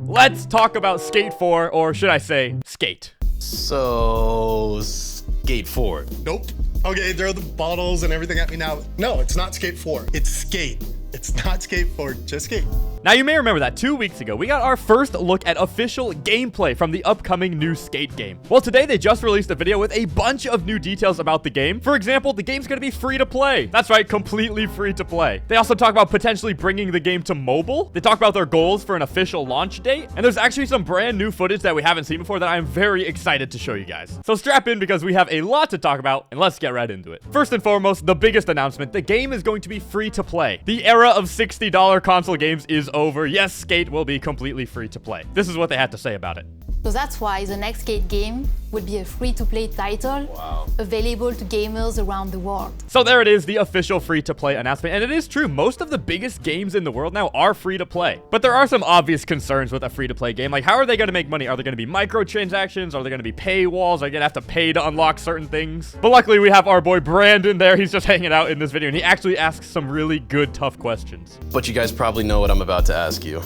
Let's talk about Skate 4, or should I say, Skate. So, Skate 4. Nope. Okay, throw the bottles and everything at me now. No, it's not Skate 4. It's Skate. It's not Skate 4, just Skate. Now, you may remember that 2 weeks ago, we got our first look at official gameplay from the upcoming new Skate game. Well, today they just released a video with a bunch of new details about the game. For example, the game's going to be free to play. That's right, completely free to play. They also talk about potentially bringing the game to mobile. They talk about their goals for an official launch date. And there's actually some brand new footage that we haven't seen before that I'm very excited to show you guys. So strap in because we have a lot to talk about, and let's get right into it. First and foremost, the biggest announcement, the game is going to be free to play. The era of $60 console games is over. Yes, Skate will be completely free to play. This is what they had to say about it. So that's why the next Skate game will be a free-to-play title available to gamers around the world. So there it is, the official free-to-play announcement. And it is true, most of the biggest games in the world now are free-to-play. But there are some obvious concerns with a free-to-play game. Like, how are they going to make money? Are there going to be microtransactions? Are there going to be paywalls? Are you going to have to pay to unlock certain things? But luckily, we have our boy Brandon there. He's just hanging out in this video, and he actually asks some really good, tough questions. But you guys probably know what I'm about to ask you.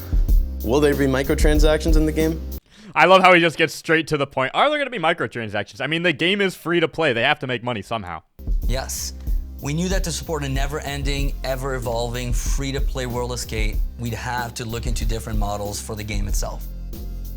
Will there be microtransactions in the game? I love how he just gets straight to the point. Are there going to be microtransactions? I mean, the game is free to play. They have to make money somehow. Yes. We knew that to support a never-ending, ever-evolving, free-to-play world of Skate, we'd have to look into different models for the game itself,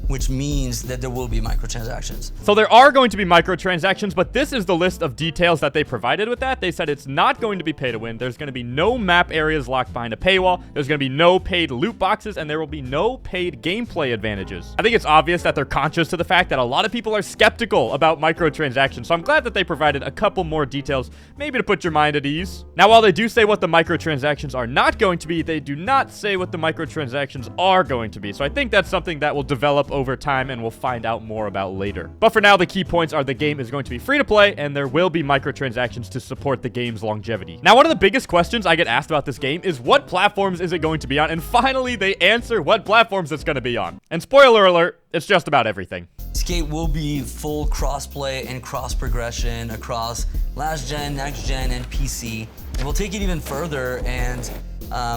which means that there will be microtransactions. So there are going to be microtransactions, but this is the list of details that they provided with that. They said it's not going to be pay to win. There's going to be no map areas locked behind a paywall. There's going to be no paid loot boxes, and there will be no paid gameplay advantages. I think it's obvious that they're conscious to the fact that a lot of people are skeptical about microtransactions, so I'm glad that they provided a couple more details, maybe to put your mind at ease. Now, while they do say what the microtransactions are not going to be, they do not say what the microtransactions are going to be. So I think that's something that will develop over time and we'll find out more about later. But for now, the key points are the game is going to be free to play and there will be microtransactions to support the game's longevity. Now, one of the biggest questions I get asked about this game is what platforms is it going to be on? And finally, they answer what platforms it's going to be on. And spoiler alert, it's just about everything. Skate will be full cross-play and cross-progression across last gen, next gen, and PC. And we'll take it even further and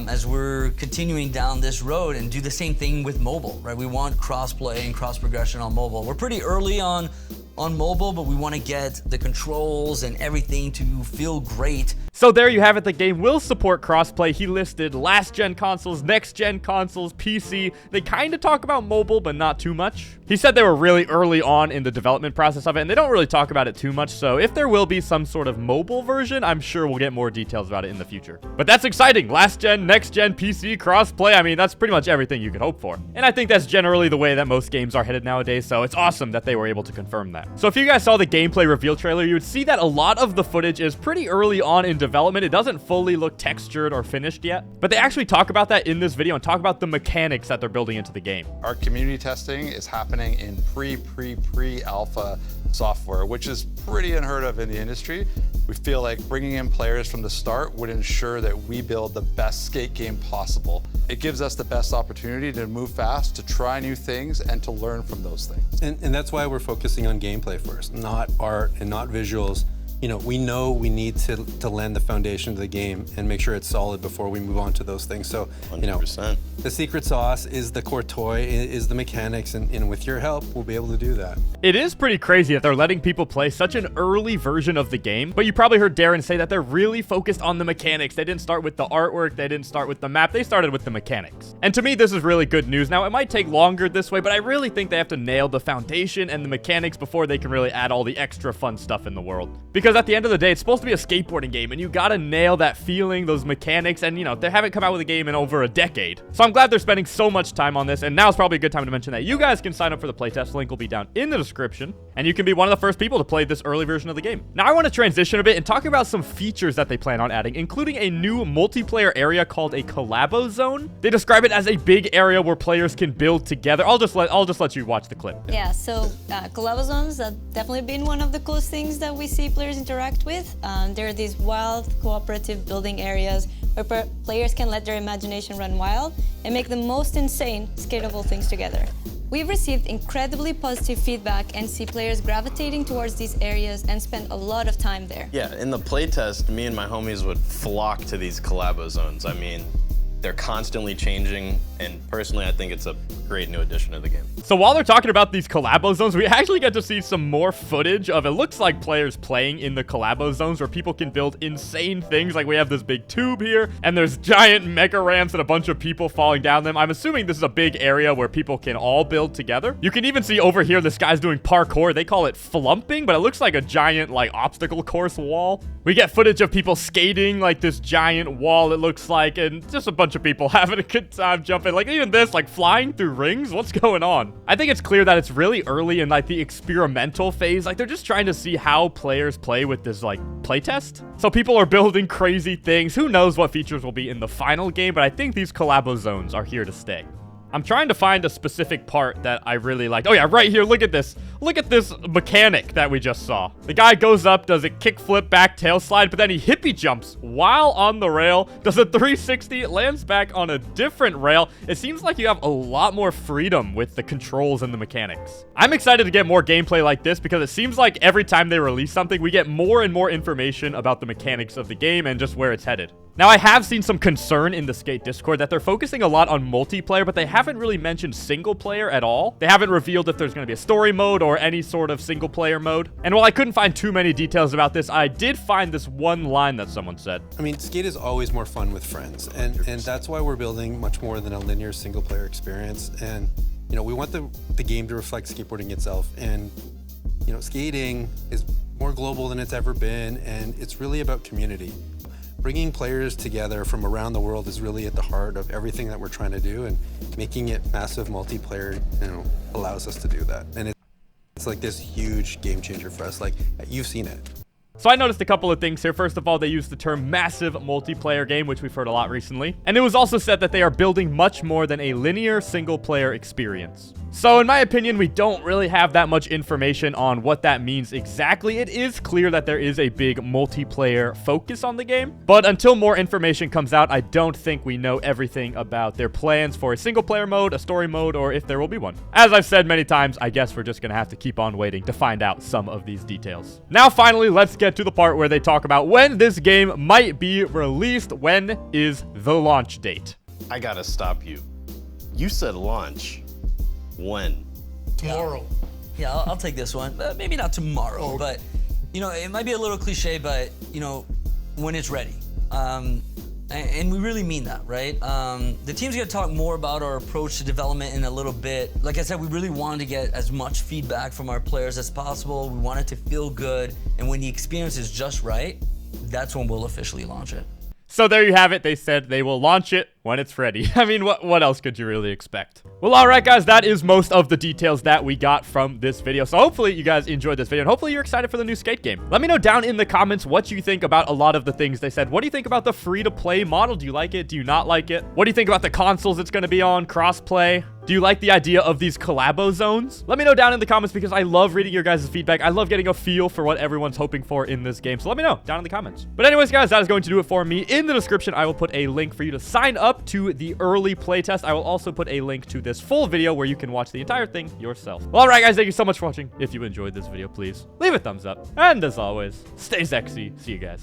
as we're continuing down this road and do the same thing with mobile, right? We want cross-play and cross-progression on mobile. We're pretty early on mobile, but we want to get the controls and everything to feel great. So there you have it, the game will support crossplay. He listed last gen consoles, next gen consoles, PC. They kind of talk about mobile, but not too much. He said they were really early on in the development process of it, and they don't really talk about it too much. So if there will be some sort of mobile version, I'm sure we'll get more details about it in the future. But that's exciting. Last gen, next gen, PC, crossplay. I mean, that's pretty much everything you could hope for. And I think that's generally the way that most games are headed nowadays. So it's awesome that they were able to confirm that. So if you guys saw the gameplay reveal trailer, you would see that a lot of the footage is pretty early on in development. It doesn't fully look textured or finished yet, but they actually talk about that in this video and talk about the mechanics that they're building into the game. Our community testing is happening in pre-alpha software, which is pretty unheard of in the industry. We feel like bringing in players from the start would ensure that we build the best skate game possible. It gives us the best opportunity to move fast, to try new things, and to learn from those things. And that's why we're focusing on gameplay first, not art and not visuals. You know we need to lend the foundation to the game and make sure it's solid before we move on to those things. So, 100%. The secret sauce is the core toy, is the mechanics, and with your help, we'll be able to do that. It is pretty crazy that they're letting people play such an early version of the game, but you probably heard Darren say that they're really focused on the mechanics. They didn't start with the artwork, they didn't start with the map, they started with the mechanics. And to me, this is really good news. Now, it might take longer this way, but I really think they have to nail the foundation and the mechanics before they can really add all the extra fun stuff in the world. Because at the end of the day, it's supposed to be a skateboarding game, and you gotta nail that feeling, those mechanics, and they haven't come out with a game in over a decade. So I'm glad they're spending so much time on this, and now is probably a good time to mention that you guys can sign up for the playtest. Link will be down in the description, and you can be one of the first people to play this early version of the game. Now I want to transition a bit and talk about some features that they plan on adding, including a new multiplayer area called a collabo zone. They describe it as a big area where players can build together. I'll just let you watch the clip. Yeah, so collabo zones have definitely been one of the coolest things that we see players interact with. There are these wild cooperative building areas where players can let their imagination run wild and make the most insane skatable things together. We've received incredibly positive feedback and see players gravitating towards these areas and spend a lot of time there. Yeah, in the playtest, me and my homies would flock to these collabo zones. I mean, they're constantly changing, and personally, I think it's a great new addition to the game. So while they're talking about these collabo zones, we actually get to see some more footage of, it looks like, players playing in the collabo zones where people can build insane things. Like, we have this big tube here, and there's giant mega ramps and a bunch of people falling down them. I'm assuming this is a big area where people can all build together. You can even see over here, this guy's doing parkour. They call it flumping, but it looks like a giant, like, obstacle course wall. We get footage of people skating, like, this giant wall, it looks like, and just a bunch of people having a good time jumping. Like, even this, like, flying through rings. What's going on? I think it's clear that it's really early in, like, the experimental phase. Like, they're just trying to see how players play with this, like, playtest. So people are building crazy things. Who knows what features will be in the final game, but I think these collabo zones are here to stay. I'm trying to find a specific part that I really liked. Oh yeah, right here, look at this. Look at this mechanic that we just saw. The guy goes up, does a kickflip, back tail slide, but then he hippie jumps while on the rail, does a 360, lands back on a different rail. It seems like you have a lot more freedom with the controls and the mechanics. I'm excited to get more gameplay like this because it seems like every time they release something, we get more and more information about the mechanics of the game and just where it's headed. Now, I have seen some concern in the Skate Discord that they're focusing a lot on multiplayer, but they haven't really mentioned single player at all. They haven't revealed if there's going to be a story mode or any sort of single player mode. And while I couldn't find too many details about this, I did find this one line that someone said. I mean, Skate is always more fun with friends, and that's why we're building much more than a linear single player experience. And, you know, we want the game to reflect skateboarding itself. And, you know, skating is more global than it's ever been, and it's really about community. Bringing players together from around the world is really at the heart of everything that we're trying to do, and making it massive multiplayer, you know, allows us to do that. And it's like this huge game changer for us. Like, you've seen it. So I noticed a couple of things here. First of all, they used the term massive multiplayer game, which we've heard a lot recently. And it was also said that they are building much more than a linear single player experience. So in my opinion, we don't really have that much information on what that means exactly. It is clear that there is a big multiplayer focus on the game, but until more information comes out, I don't think we know everything about their plans for a single player mode, a story mode, or if there will be one. As I've said many times, I guess we're just gonna have to keep on waiting to find out some of these details. Now, finally, let's get to the part where they talk about when this game might be released. When is the launch date? I gotta stop you. You said launch. When? Tomorrow. Yeah, I'll take this one. Maybe not tomorrow, but, you know, it might be a little cliche, but, you know, when it's ready. And we really mean that, right? The team's gonna talk more about our approach to development in a little bit. Like I said, we really wanted to get as much feedback from our players as possible. We want it to feel good. And when the experience is just right, that's when we'll officially launch it. So there you have it. They said they will launch it when it's ready. I mean, what else could you really expect? Well, all right, guys, that is most of the details that we got from this video. So hopefully you guys enjoyed this video, and hopefully you're excited for the new Skate game. Let me know down in the comments what you think about a lot of the things they said. What do you think about the free-to-play model? Do you like it? Do you not like it? What do you think about the consoles it's going to be on? Crossplay? Do you like the idea of these collabo zones? Let me know down in the comments because I love reading your guys' feedback. I love getting a feel for what everyone's hoping for in this game. So let me know down in the comments. But anyways, guys, that is going to do it for me. In the description, I will put a link for you to sign up to the early playtest. I will also put a link to this full video where you can watch the entire thing yourself. Well, all right, guys, thank you so much for watching. If you enjoyed this video, please leave a thumbs up. And as always, stay sexy. See you guys.